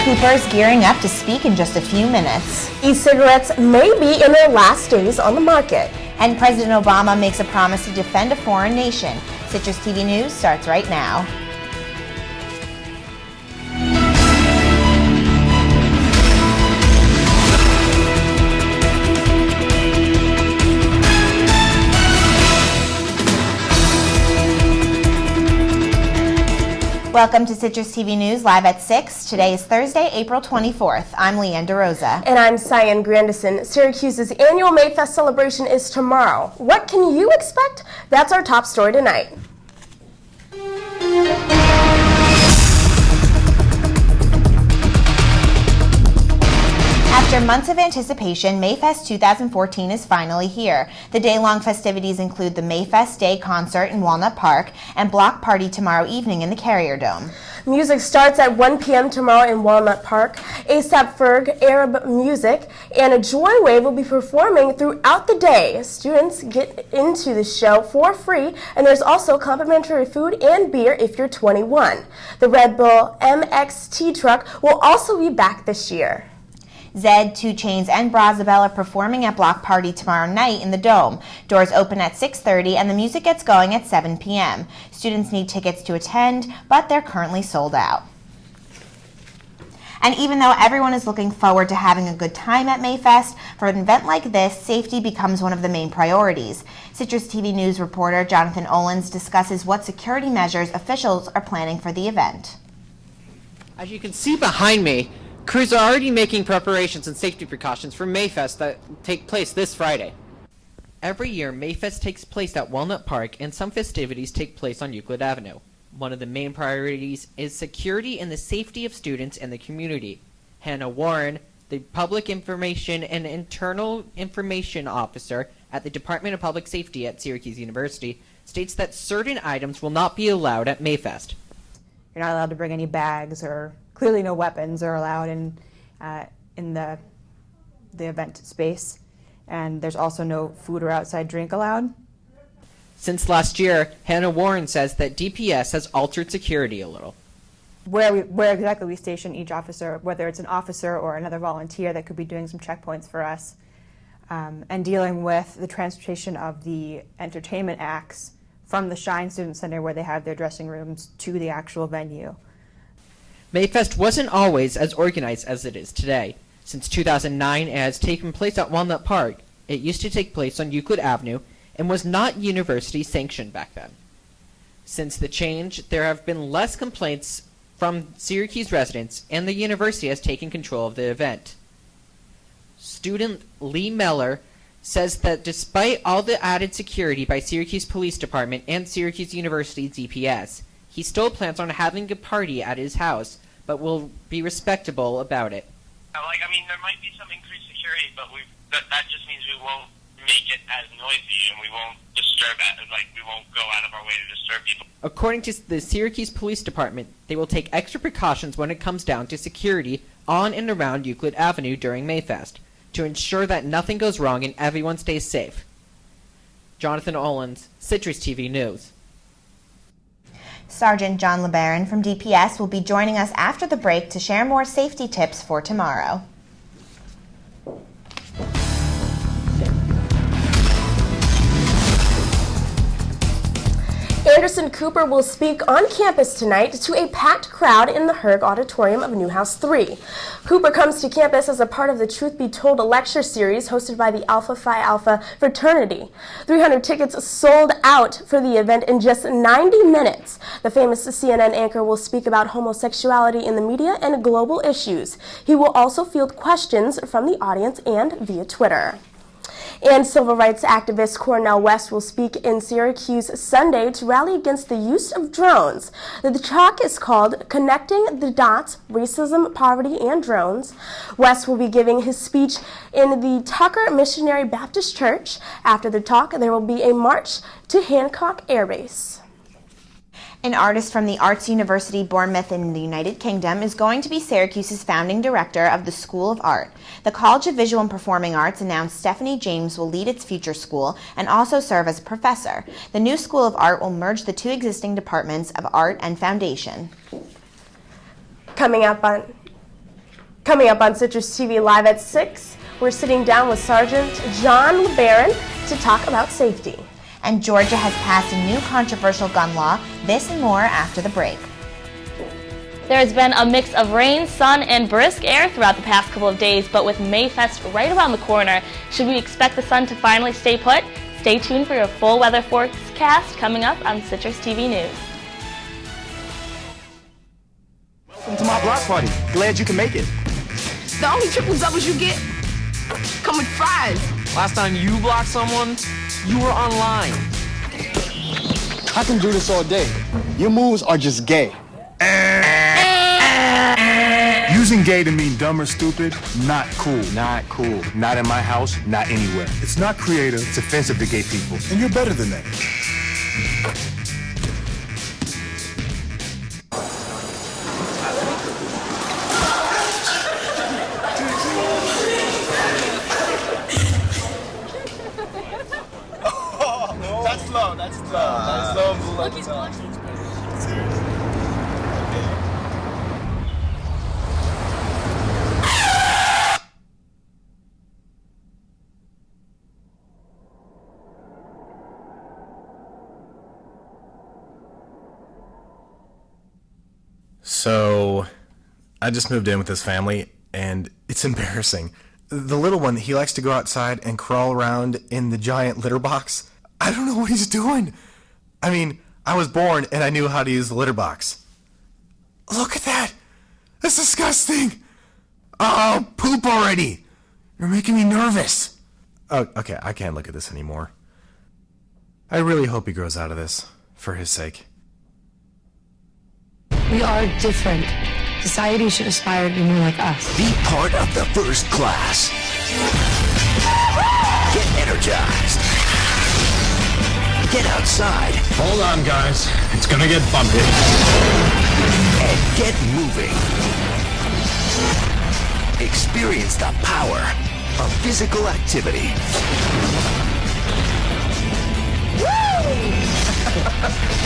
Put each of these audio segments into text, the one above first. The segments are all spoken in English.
Cooper is gearing up to speak in just a few minutes. E-cigarettes may be in their last days on the market. And President Obama makes a promise to defend a foreign nation. Citrus TV News starts right now. Welcome to Citrus TV News, live at 6. Today is Thursday, April 24th. I'm Leanne DeRosa. And I'm Cyan, Grandison. Syracuse's annual Mayfest celebration is tomorrow. What can you expect? That's our top story tonight. After months of anticipation, Mayfest 2014 is finally here. The day-long festivities include the Mayfest Day concert in Walnut Park and block party tomorrow evening in the Carrier Dome. Music starts at 1 p.m. tomorrow in Walnut Park. ASAP Ferg, Arab Music, and a Joy Wave will be performing throughout the day. Students get into the show for free, and there's also complimentary food and beer if you're 21. The Red Bull MXT truck will also be back this year. Zed, 2 Chainz, and Brazabel are performing at Block Party tomorrow night in the Dome. Doors open at 6:30 and the music gets going at 7 p.m. Students need tickets to attend, but they're currently sold out. And even though everyone is looking forward to having a good time at Mayfest, for an event like this, safety becomes one of the main priorities. Citrus TV News reporter Jonathan Olens discusses what security measures officials are planning for the event. As you can see behind me, crews are already making preparations and safety precautions for Mayfest that take place this Friday. Every year, Mayfest takes place at Walnut Park and some festivities take place on Euclid Avenue. One of the main priorities is security and the safety of students and the community. Hannah Warren, the Public Information and Internal Information Officer at the Department of Public Safety at Syracuse University, states that certain items will not be allowed at Mayfest. You're not allowed to bring any bags, or clearly no weapons are allowed in the event space. And there's also no food or outside drink allowed. Since last year, Hannah Warren says that DPS has altered security a little. Where exactly we station each officer, whether it's an officer or another volunteer that could be doing some checkpoints for us, and dealing with the transportation of the entertainment acts from the Shine Student Center, where they have their dressing rooms, to the actual venue. Mayfest wasn't always as organized as it is today. Since 2009, it has taken place at Walnut Park. It used to take place on Euclid Avenue and was not university sanctioned back then. Since the change, there have been less complaints from Syracuse residents, and the university has taken control of the event. Student Lee Meller says that despite all the added security by Syracuse Police Department and Syracuse University DPS, he still plans on having a party at his house, but will be respectable about it. There might be some increased security, but that just means we won't make it as noisy and we won't disturb it. We won't go out of our way to disturb people. According to the Syracuse Police Department, they will take extra precautions when it comes down to security on and around Euclid Avenue during Mayfest, to ensure that nothing goes wrong and everyone stays safe. Jonathan Olens, Citrus TV News. Sergeant John LeBaron from DPS will be joining us after the break to share more safety tips for tomorrow. Anderson Cooper will speak on campus tonight to a packed crowd in the Herg Auditorium of Newhouse 3. Cooper comes to campus as a part of the Truth Be Told lecture series hosted by the Alpha Phi Alpha fraternity. 300 tickets sold out for the event in just 90 minutes. The famous CNN anchor will speak about homosexuality in the media and global issues. He will also field questions from the audience and via Twitter. And civil rights activist Cornel West will speak in Syracuse Sunday to rally against the use of drones. The talk is called Connecting the Dots, Racism, Poverty, and Drones. West will be giving his speech in the Tucker Missionary Baptist Church. After the talk, there will be a march to Hancock Air Base. An artist from the Arts University Bournemouth in the United Kingdom is going to be Syracuse's founding director of the School of Art. The College of Visual and Performing Arts announced Stephanie James will lead its future school and also serve as a professor. The new School of Art will merge the two existing departments of art and foundation. Coming up on Coming up on Citrus TV Live at 6, we're sitting down with Sergeant John LeBaron to talk about safety. And Georgia has passed a new controversial gun law. This and more after the break. There has been a mix of rain, sun, and brisk air throughout the past couple of days, but with Mayfest right around the corner, should we expect the sun to finally stay put? Stay tuned for your full weather forecast coming up on Citrus TV News. Welcome to my block party. Glad you can make it. The only triple doubles you get come with fries. Last time you blocked someone, you were online. I can do this all day. Your moves are just gay. Using gay to mean dumb or stupid, not cool. Not cool. Not in my house, not anywhere. It's not creative, it's offensive to gay people. And you're better than that. That's low, that's low. That's low, blue like So, I just moved in with this family, and it's embarrassing. The little one, he likes to go outside and crawl around in the giant litter box. I don't know what he's doing. I mean, I was born and I knew how to use the litter box. Look at that! That's disgusting! Oh, poop already! You're making me nervous. Oh, okay, I can't look at this anymore. I really hope he grows out of this, for his sake. We are different. Society should aspire to be more like us. Be part of the first class. Get energized. Get outside. Hold on, guys. It's gonna get bumpy. And get moving. Experience the power of physical activity.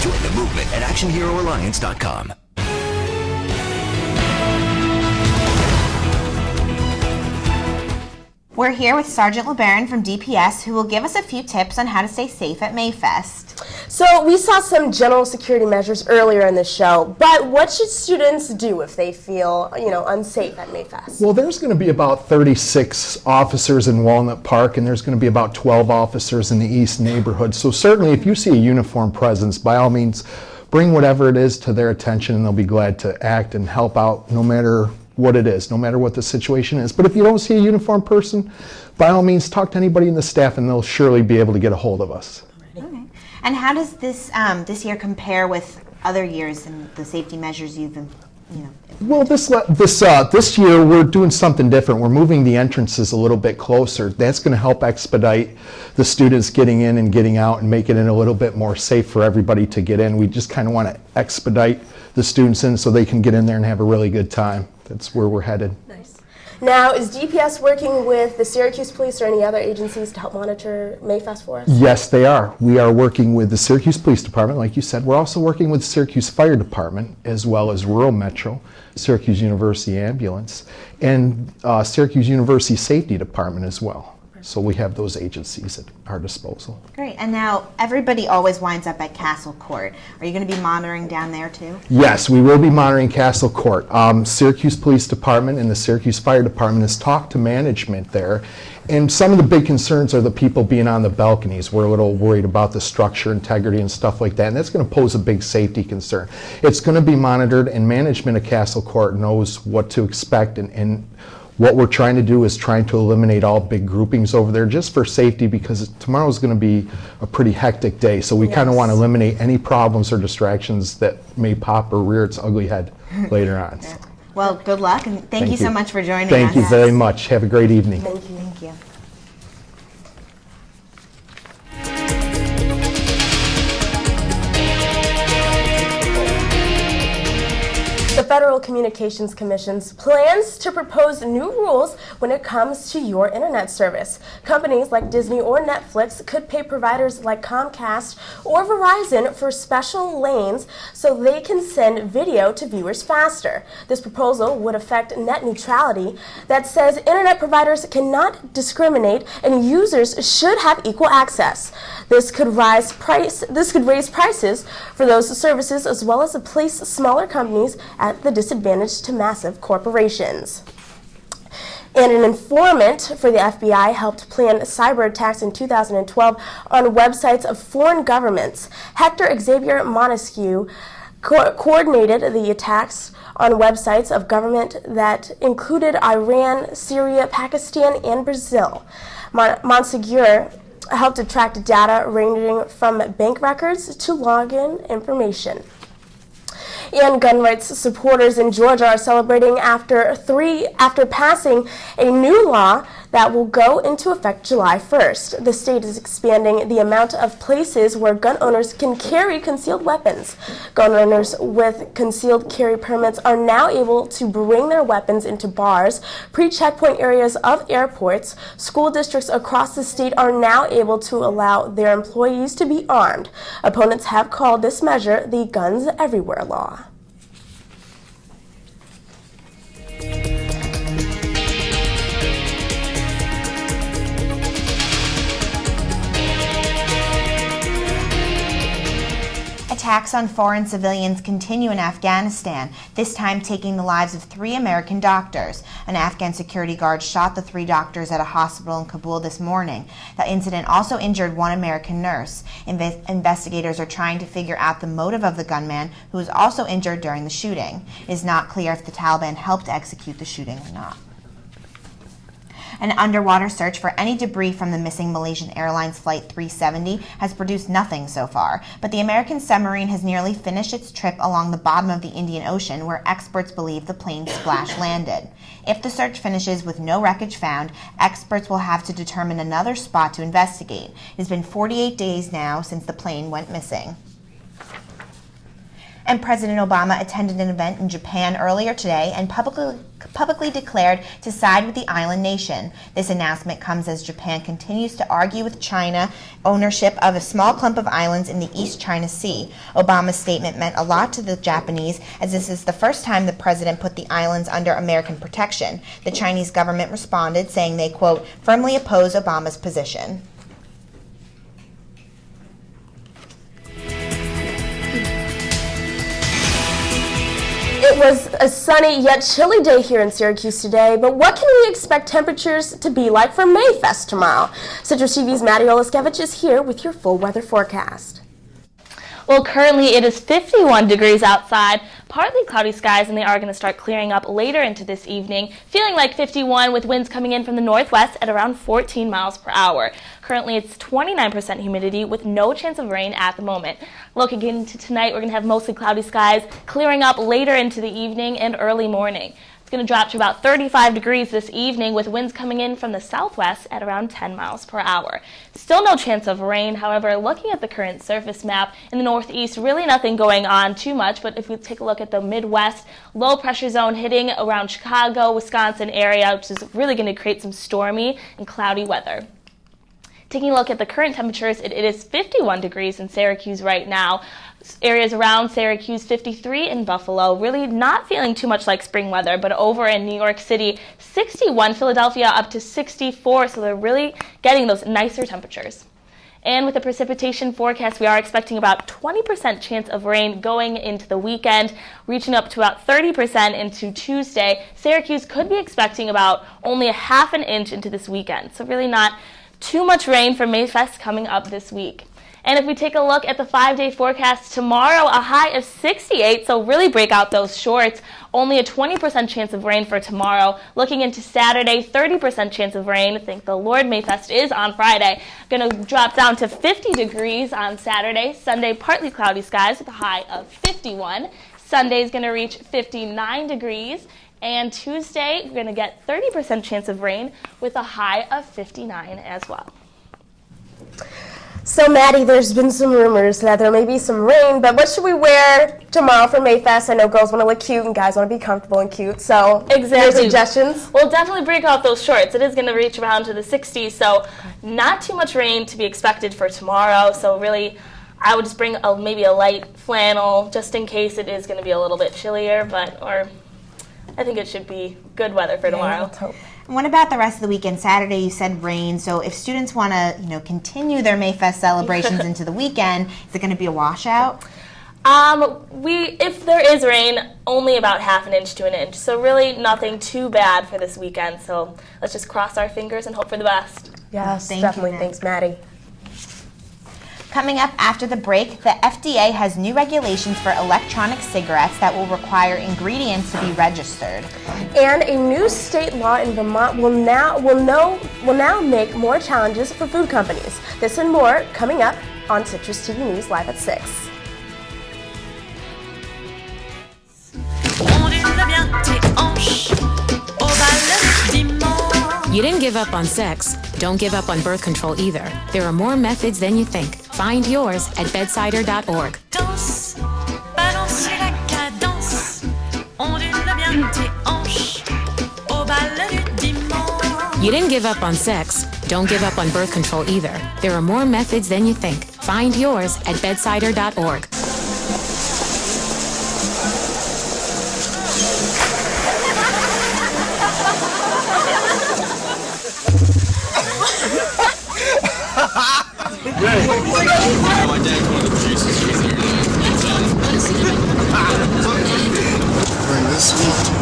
Join the movement at ActionHeroAlliance.com. We're here with Sergeant LeBaron from DPS, who will give us a few tips on how to stay safe at Mayfest. So we saw some general security measures earlier in the show, but what should students do if they feel, unsafe at Mayfest? Well, there's going to be about 36 officers in Walnut Park, and there's going to be about 12 officers in the East neighborhood. So certainly if you see a uniformed presence, by all means, bring whatever it is to their attention, and they'll be glad to act and help out no matter what it is, no matter what the situation is. But if you don't see a uniformed person, by all means, talk to anybody in the staff, and they'll surely be able to get a hold of us. Okay. And how does this year compare with other years and the safety measures you've been, Well, this year we're doing something different. We're moving the entrances a little bit closer. That's going to help expedite the students getting in and getting out and make it a little bit more safe for everybody to get in. We just kind of want to expedite the students in so they can get in there and have a really good time. That's where we're headed. Nice. Now, is DPS working with the Syracuse Police or any other agencies to help monitor Mayfest for us? Yes, they are. We are working with the Syracuse Police Department, like you said. We're also working with the Syracuse Fire Department, as well as Rural Metro, Syracuse University Ambulance, and Syracuse University Safety Department as well. So we have those agencies at our disposal. Great. And now everybody always winds up at Castle Court. Are you going to be monitoring down there too? Yes, we will be monitoring Castle Court. Syracuse Police Department and the Syracuse Fire Department has talked to management there, and some of the big concerns are the people being on the balconies. We're a little worried about the structure integrity and stuff like that, and that's going to pose a big safety concern. It's going to be monitored, and management of Castle Court knows what to expect, and what we're trying to do is trying to eliminate all big groupings over there just for safety, because tomorrow's going to be a pretty hectic day. So we kind of want to eliminate any problems or distractions that may pop or rear its ugly head later on. Yeah. Well, good luck, and thank you so much for joining us. Thank you very much. Have a great evening. Thank you. Thank you. The Federal Communications Commission plans to propose new rules when it comes to your internet service. Companies like Disney or Netflix could pay providers like Comcast or Verizon for special lanes so they can send video to viewers faster. This proposal would affect net neutrality that says internet providers cannot discriminate and users should have equal access. This could raise prices for those services as well as place smaller companies at the disadvantage to massive corporations. And an informant for the FBI helped plan cyber attacks in 2012 on websites of foreign governments. Hector Xavier Montesquieu coordinated the attacks on websites of government that included Iran, Syria, Pakistan, and Brazil. Montesquieu helped attract data ranging from bank records to login information. And gun rights supporters in Georgia are celebrating after passing a new law that will go into effect July 1st. The state is expanding the amount of places where gun owners can carry concealed weapons. Gun owners with concealed carry permits are now able to bring their weapons into bars, pre-checkpoint areas of airports. School districts across the state are now able to allow their employees to be armed. Opponents have called this measure the Guns Everywhere law. Attacks on foreign civilians continue in Afghanistan, this time taking the lives of 3 American doctors. An Afghan security guard shot the 3 doctors at a hospital in Kabul this morning. The incident also injured 1 American nurse. Investigators are trying to figure out the motive of the gunman, who was also injured during the shooting. It is not clear if the Taliban helped execute the shooting or not. An underwater search for any debris from the missing Malaysian Airlines Flight 370 has produced nothing so far, but the American submarine has nearly finished its trip along the bottom of the Indian Ocean, where experts believe the plane splash landed. If the search finishes with no wreckage found, experts will have to determine another spot to investigate. It has been 48 days now since the plane went missing. And President Obama attended an event in Japan earlier today and publicly declared to side with the island nation. This announcement comes as Japan continues to argue with China ownership of a small clump of islands in the East China Sea. Obama's statement meant a lot to the Japanese, as this is the first time the president put the islands under American protection. The Chinese government responded, saying they, quote, firmly oppose Obama's position. It was a sunny yet chilly day here in Syracuse today, but what can we expect temperatures to be like for Mayfest tomorrow? Citrus TV's Maddie Olaskevich is here with your full weather forecast. Well, currently it is 51 degrees outside, partly cloudy skies, and they are going to start clearing up later into this evening, feeling like 51 with winds coming in from the northwest at around 14 miles per hour. Currently it's 29% humidity with no chance of rain at the moment. Looking into tonight, we're going to have mostly cloudy skies, clearing up later into the evening and early morning. It's going to drop to about 35 degrees this evening with winds coming in from the southwest at around 10 miles per hour. Still no chance of rain. However, looking at the current surface map in the northeast, really nothing going on too much. But if we take a look at the Midwest, low pressure zone hitting around Chicago, Wisconsin area, which is really going to create some stormy and cloudy weather. Taking a look at the current temperatures, it is 51 degrees in Syracuse right now. Areas around Syracuse, 53 in Buffalo. Really not feeling too much like spring weather, but over in New York City, 61, Philadelphia up to 64, so they're really getting those nicer temperatures. And with the precipitation forecast, we are expecting about 20% chance of rain going into the weekend, reaching up to about 30% into Tuesday. Syracuse could be expecting about only a half an inch into this weekend, so really not too much rain for Mayfest coming up this week. And if we take a look at the 5-day forecast, tomorrow a high of 68, so really break out those shorts. Only a 20% chance of rain for tomorrow. Looking into Saturday, 30% chance of rain. Thank the Lord, Mayfest is on Friday. Going to drop down to 50 degrees on Saturday. Sunday, partly cloudy skies with a high of 51. Sunday is going to reach 59 degrees. And Tuesday, we're going to get 30% chance of rain with a high of 59 as well. So, Maddie, there's been some rumors that there may be some rain, but what should we wear tomorrow for Mayfest? I know girls want to look cute and guys want to be comfortable and cute, so your suggestions? We'll definitely break out those shorts. It is going to reach around to the 60s, so not too much rain to be expected for tomorrow. So really, I would just bring maybe a light flannel just in case it is going to be a little bit chillier, or I think it should be good weather for tomorrow. And what about the rest of the weekend? Saturday, you said rain. So if students want to, continue their Mayfest celebrations into the weekend, is it going to be a washout? If there is rain, only about ½ an inch to an inch. So really nothing too bad for this weekend. So let's just cross our fingers and hope for the best. Yes, definitely. Thanks, Maddie. Coming up after the break, the FDA has new regulations for electronic cigarettes that will require ingredients to be registered. And a new state law in Vermont will now make more challenges for food companies. This and more coming up on Citrus TV News Live at 6. You didn't give up on sex. Don't give up on birth control either. There are more methods than you think. Find yours at bedsider.org. You didn't give up on sex. Don't give up on birth control either. There are more methods than you think. Find yours at bedsider.org. My dad's one of the producers here. Bring this one.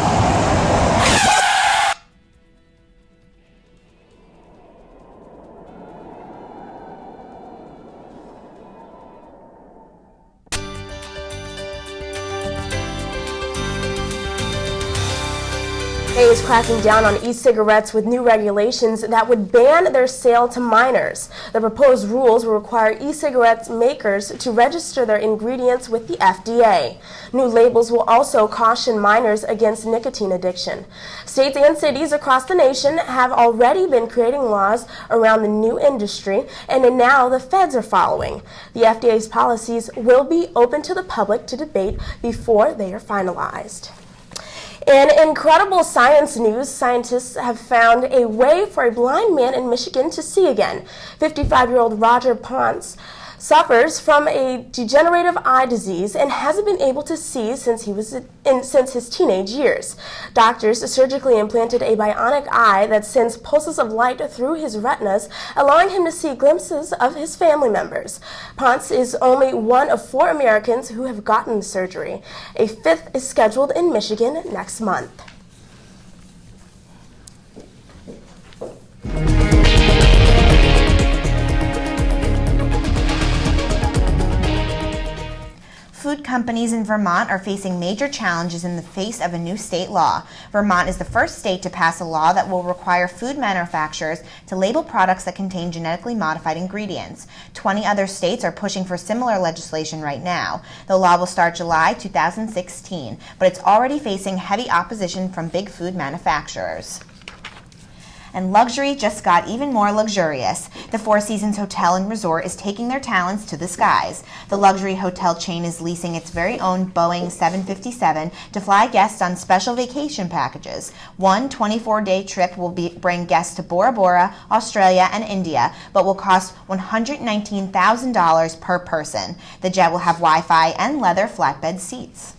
Is cracking down on e-cigarettes with new regulations that would ban their sale to minors. The proposed rules will require e-cigarettes makers to register their ingredients with the FDA. New labels will also caution minors against nicotine addiction. States and cities across the nation have already been creating laws around the new industry, and now the feds are following. The FDA's policies will be open to the public to debate before they are finalized. In incredible science news, scientists have found a way for a blind man in Michigan to see again. 55-year-old Roger Ponce suffers from a degenerative eye disease and hasn't been able to see since his teenage years. Doctors surgically implanted a bionic eye that sends pulses of light through his retinas, allowing him to see glimpses of his family members. Ponce is only one of 4 Americans who have gotten the surgery. A 5th is scheduled in Michigan next month. Food companies in Vermont are facing major challenges in the face of a new state law. Vermont is the first state to pass a law that will require food manufacturers to label products that contain genetically modified ingredients. 20 other states are pushing for similar legislation right now. The law will start July 2016, but it's already facing heavy opposition from big food manufacturers. And luxury just got even more luxurious. The Four Seasons Hotel and Resort is taking their talents to the skies. The luxury hotel chain is leasing its very own Boeing 757 to fly guests on special vacation packages. One 24-day trip will bring guests to Bora Bora, Australia, and India, but will cost $119,000 per person. The jet will have Wi-Fi and leather flatbed seats.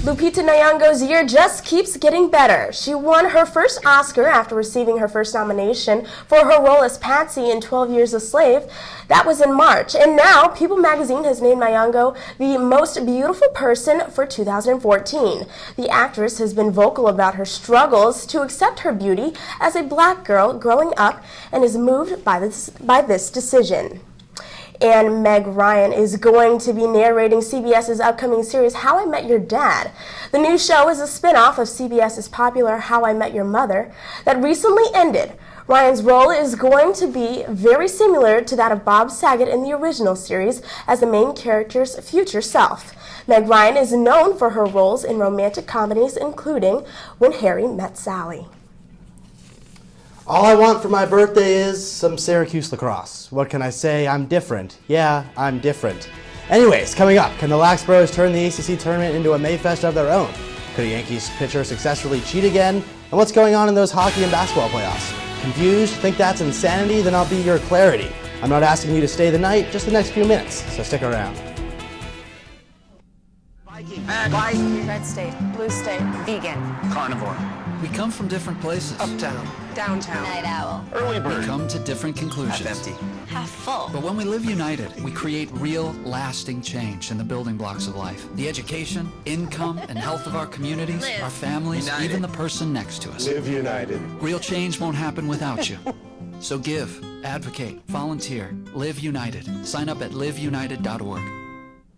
Lupita Nyong'o's year just keeps getting better. She won her first Oscar after receiving her first nomination for her role as Patsy in 12 Years a Slave. That was in March. And now, People magazine has named Nyong'o the most beautiful person for 2014. The actress has been vocal about her struggles to accept her beauty as a black girl growing up and is moved by this decision. And Meg Ryan is going to be narrating CBS's upcoming series, How I Met Your Dad. The new show is a spin-off of CBS's popular How I Met Your Mother that recently ended. Ryan's role is going to be very similar to that of Bob Saget in the original series as the main character's future self. Meg Ryan is known for her roles in romantic comedies, including When Harry Met Sally. All I want for my birthday is some Syracuse lacrosse. What can I say? I'm different. Yeah, I'm different. Anyways, coming up, can the Lax Bros turn the ACC tournament into a Mayfest of their own? Could a Yankees pitcher successfully cheat again? And what's going on in those hockey and basketball playoffs? Confused? Think that's insanity? Then I'll be your clarity. I'm not asking you to stay the night, just the next few minutes, so stick around. Red state, blue state, vegan, carnivore. We come from different places. uptown, downtown, night owl, Early bird. We come to different conclusions. half empty, half full. But when we live united, we create real, lasting change in the building blocks of life. The education, income, and health of our communities, Live our families, united. even the person next to us. Live united. Real change won't happen without you. So give, advocate, volunteer, live united. Sign up at liveunited.org.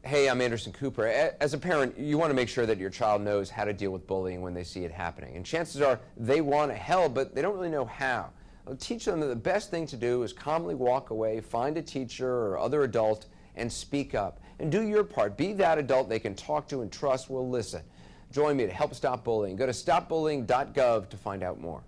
Hey, I'm Anderson Cooper. As a parent, you want to make sure that your child knows how to deal with bullying when they see it happening. And chances are they want to help, but they don't really know how. I'll teach them that the best thing to do is calmly walk away, find a teacher or other adult, and speak up. And do your part. Be that adult they can talk to and trust will listen. Join me to help stop bullying. Go to stopbullying.gov to find out more.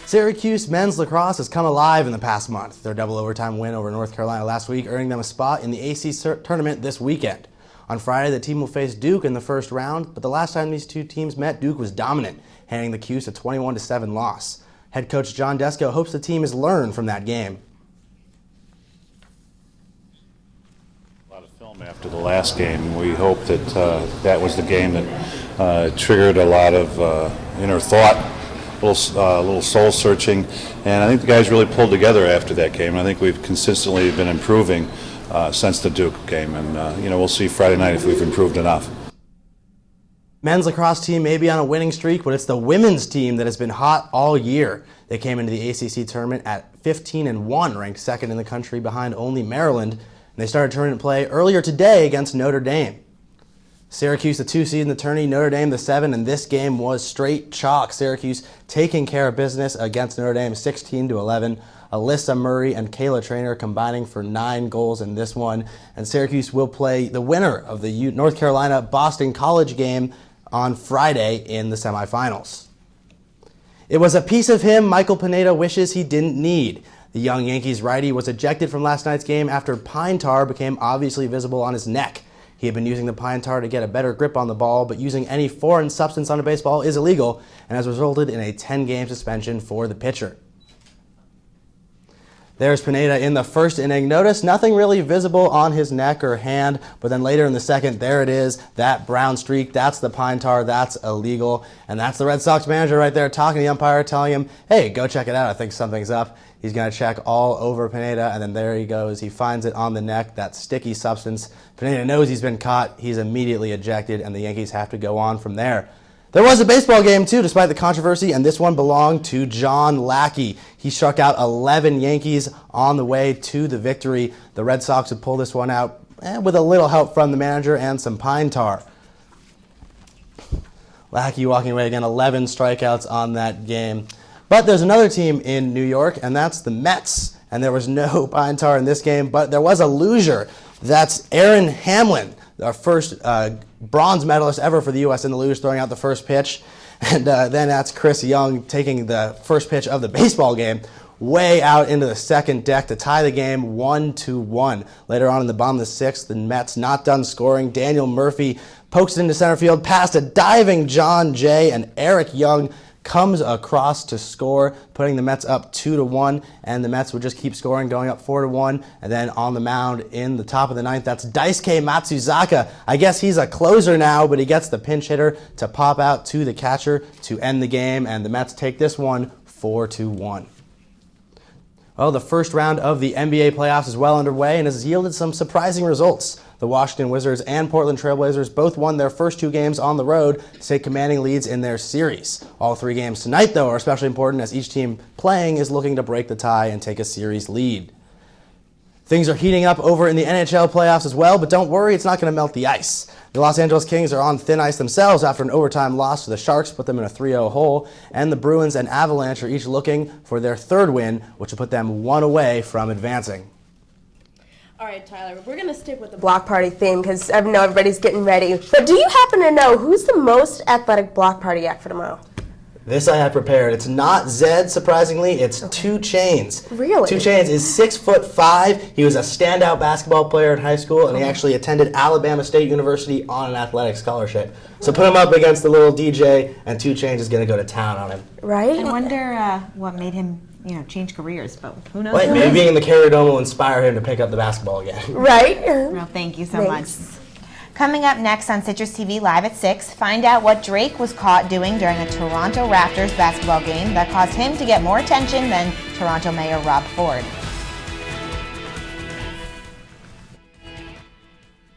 Syracuse men's lacrosse has come alive in the past month. Their double overtime win over North Carolina last week earning them a spot in the ACC tournament this weekend. On Friday, the team will face Duke in the first round, but the last time these two teams met, Duke was dominant, handing the Cuse a 21-7 loss. Head coach John Desko hopes the team has learned from that game. A lot of film after the last game. We hope that that was the game that triggered a lot of inner thought. A little soul searching, and I think the guys really pulled together after that game. I think we've consistently been improving since the Duke game, and we'll see Friday night if we've improved enough. Men's lacrosse team may be on a winning streak, but it's the women's team that has been hot all year. They came into the ACC tournament at 15-1, ranked second in the country behind only Maryland, and they started tournament play earlier today against Notre Dame. Syracuse, the 2 seed in the tourney, Notre Dame, the 7, and this game was straight chalk. Syracuse taking care of business against Notre Dame, 16-11. Alyssa Murray and Kayla Traynor combining for 9 goals in this one. And Syracuse will play the winner of the North Carolina-Boston College game on Friday in the semifinals. It was a piece of him Michael Pineda wishes he didn't need. The young Yankees righty was ejected from last night's game after pine tar became obviously visible on his neck. He had been using the pine tar to get a better grip on the ball, but using any foreign substance on a baseball is illegal and has resulted in a 10-game suspension for the pitcher. There's Pineda in the first inning. Notice nothing really visible on his neck or hand, but then later in the second, there it is, that brown streak, that's the pine tar, that's illegal, and that's the Red Sox manager right there talking to the umpire, telling him, hey, go check it out, I think something's up. He's going to check all over Pineda, and then there he goes. He finds it on the neck, that sticky substance. Pineda knows he's been caught. He's immediately ejected, and the Yankees have to go on from there. There was a baseball game, too, despite the controversy, and this one belonged to John Lackey. He struck out 11 Yankees on the way to the victory. The Red Sox would pull this one out with a little help from the manager and some pine tar. Lackey walking away again, 11 strikeouts on that game. But there's another team in New York, and that's the Mets. And there was no pine tar in this game, but there was a loser. That's Aaron Hamlin, our first bronze medalist ever for the U.S. in the luge, throwing out the first pitch. And then that's Chris Young taking the first pitch of the baseball game way out into the second deck to tie the game 1-1. Later on in the bottom of the sixth, the Mets not done scoring. Daniel Murphy pokes it into center field past a diving John Jay, and Eric Young comes across to score, putting the Mets up 2-1, and the Mets would just keep scoring, going up 4-1, and then on the mound in the top of the ninth, that's Daisuke Matsuzaka. I guess he's a closer now, but he gets the pinch hitter to pop out to the catcher to end the game, and the Mets take this one 4-1. Well, the first round of the NBA playoffs is well underway and has yielded some surprising results. The Washington Wizards and Portland Trailblazers both won their first 2 games on the road to take commanding leads in their series. All 3 games tonight, though, are especially important as each team playing is looking to break the tie and take a series lead. Things are heating up over in the NHL playoffs as well, but don't worry, it's not going to melt the ice. The Los Angeles Kings are on thin ice themselves after an overtime loss to the Sharks put them in a 3-0 hole, and the Bruins and Avalanche are each looking for their 3rd win, which will put them 1 away from advancing. All right, Tyler, we're going to stick with the block party theme because I know everybody's getting ready. But do you happen to know who's the most athletic block party act for tomorrow? This I have prepared. It's not Zed, surprisingly. It's 2 Chainz. Really? 2 Chainz is 6'5". He was a standout basketball player in high school, and he actually attended Alabama State University on an athletic scholarship. So put him up against the little DJ, and 2 Chainz is going to go to town on him. Right? I wonder what made him, change careers, but who knows? Maybe being in the Carrier Dome will inspire him to pick up the basketball again. Right? Well, thank you so much. Coming up next on Citrus TV Live at 6, find out what Drake was caught doing during a Toronto Raptors basketball game that caused him to get more attention than Toronto Mayor Rob Ford.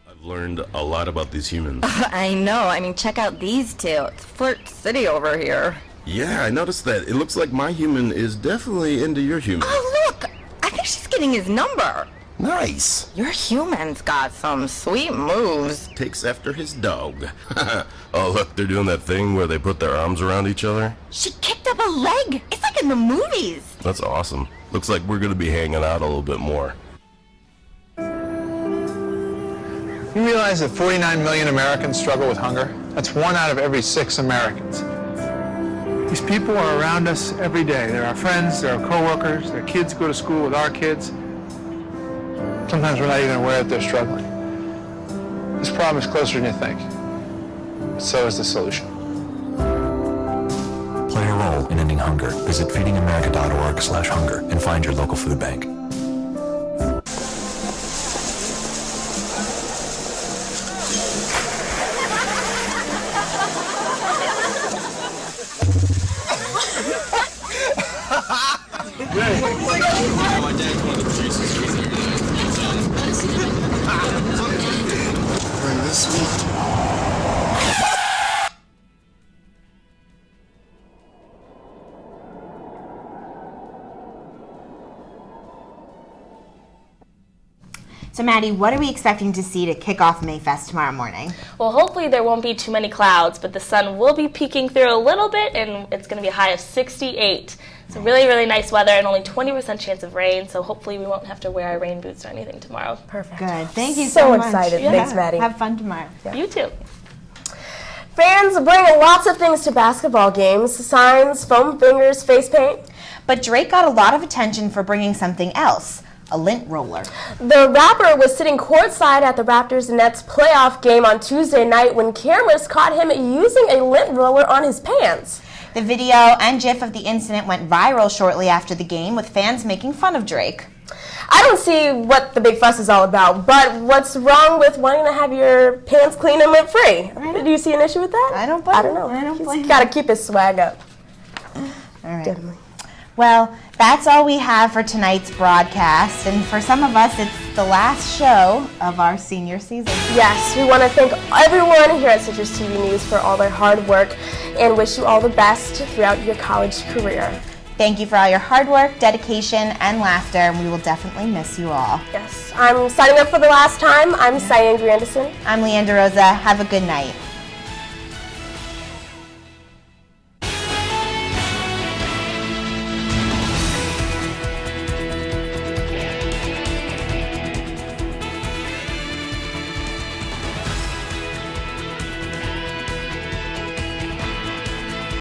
I've learned a lot about these humans. I know. I mean, check out these 2. It's Flirt City over here. Yeah, I noticed that. It looks like my human is definitely into your human. Oh, look! I think she's getting his number. Nice. Your human's got some sweet moves. Takes after his dog. Oh, look, they're doing that thing where they put their arms around each other. She kicked up a leg. It's like in the movies. That's awesome. Looks like we're going to be hanging out a little bit more. You realize that 49 million Americans struggle with hunger? That's 1 out of every 6 Americans. These people are around us every day. They're our friends, they're our co-workers, their kids go to school with our kids. Sometimes we're not even aware that they're struggling. This problem is closer than you think. So is the solution. Play a role in ending hunger. Visit feedingamerica.org/hunger and find your local food bank. My dad's one of the producers here. Bring this week. So, Maddie, what are we expecting to see to kick off Mayfest tomorrow morning? Well, hopefully there won't be too many clouds, but the sun will be peeking through a little bit, and it's going to be a high of 68. So really, really nice weather and only 20% chance of rain, so hopefully we won't have to wear our rain boots or anything tomorrow. Perfect. Good. Thank you so much. So excited. Yeah. Thanks, Maddie. Have fun tomorrow. Yeah. You too. Fans bring lots of things to basketball games. Signs, foam fingers, face paint. But Drake got a lot of attention for bringing something else. A lint roller. The rapper was sitting courtside at the Raptors and Nets playoff game on Tuesday night when cameras caught him using a lint roller on his pants. The video and GIF of the incident went viral shortly after the game, with fans making fun of Drake. I don't see what the big fuss is all about, but what's wrong with wanting to have your pants clean and lint free? Do you see an issue with that? I don't blame I don't know. I don't blame He's got to keep his swag up. All right. Definitely. Well, that's all we have for tonight's broadcast, and for some of us, it's the last show of our senior season. Yes, we want to thank everyone here at Citrus TV News for all their hard work and wish you all the best throughout your college career. Thank you for all your hard work, dedication, and laughter, and we will definitely miss you all. Yes, I'm signing up for the last time. I'm Cyan Grandison. I'm Leanne DeRosa. Have a good night.